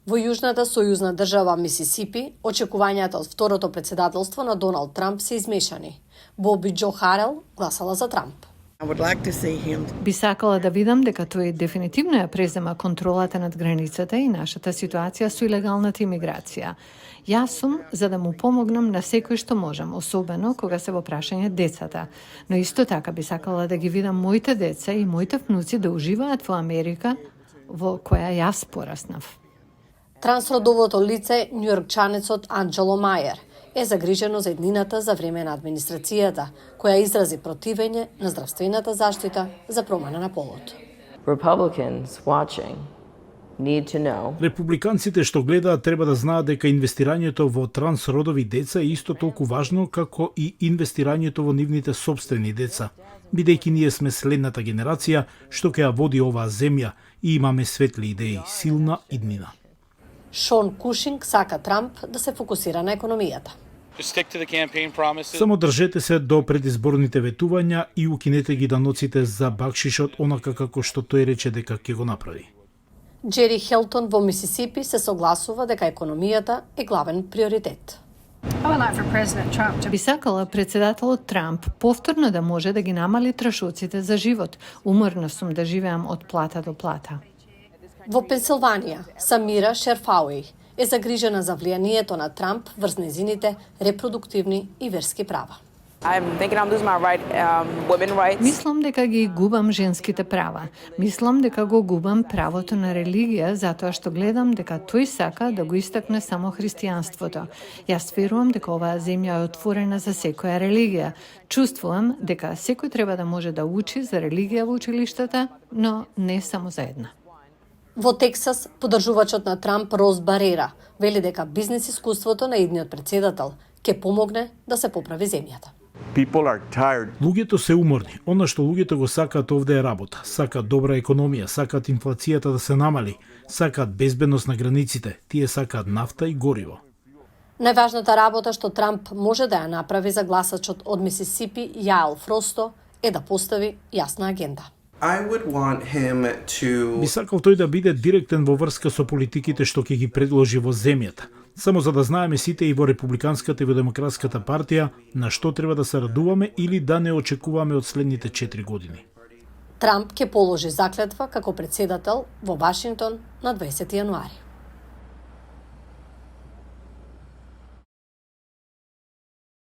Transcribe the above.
Во јужната сојузна држава Мисисипи, очекувањата од второто председателство на Доналд Трамп се измешани. Боби Џо Харел гласала за Трамп. Би сакала да видам дека тој дефинитивно ја презема контролата над границата и нашата ситуација со илегалната имиграција. Јас сум за да му помогнам на секој што можам, особено кога се во прашање децата. Но исто така би сакала да ги видам моите деца и моите внуци да уживаат во Америка, во која јас пораснав. Трансродовото лице, њујоркчанецот Анџело Мајер, е загрижено за иднината за време на администрацијата, која изрази противење на здравствената заштита за промена на полот. Републиканците што гледаат треба да знаат дека инвестирањето во трансродови деца е исто толку важно како и инвестирањето во нивните сопствени деца, бидејќи ние сме следната генерација што ќе ја води оваа земја и имаме светли идеи, силна иднина. Шон Кушинг сака Трамп да се фокусира на економијата. Само држете се до предизборните ветувања и укинете ги даноците за бакшишот онака како што тој рече дека ќе го направи. Џери Хелтон во Мисисипи се согласува дека економијата е главен приоритет. Би сакала председателот Трамп повторно да може да ги намали трошоците за живот. Уморна сум да живеам од плата до плата. Во Пенсилванија, Самира Шерфауи е загрижена за влијанието на Трамп врз незините репродуктивни и верски права. Мислам дека ги губам женските права. Мислам дека го губам правото на религија затоа што гледам дека тој сака да го истакне само христијанството. Јас верувам дека оваа земја е отворена за секоја религија. Чувствувам дека секој треба да може да учи за религија во училиштата, но не само за една. Во Тексас, поддржувачот на Трамп Роз Барера вели дека бизнес искуството на идниот председател ќе помогне да се поправи земјата. Луѓето се уморни. Она што луѓето го сакаат овде е работа. Сакаат добра економија, сакаат инфлацијата да се намали, сакаат безбедност на границите, тие сакаат нафта и гориво. Најважната работа што Трамп може да ја направи за гласачот од Мисисипи, Јаел Фросто, е да постави јасна агенда. Би сакал тој да биде директен во врска со политиките што ќе ги предложи во земјата. Само за да знаеме сите и во Републиканската и во Демократската партија на што треба да се радуваме или да не очекуваме од следните 4 години. Трамп ќе положи заклетва како председател во Вашингтон на 20 јануари.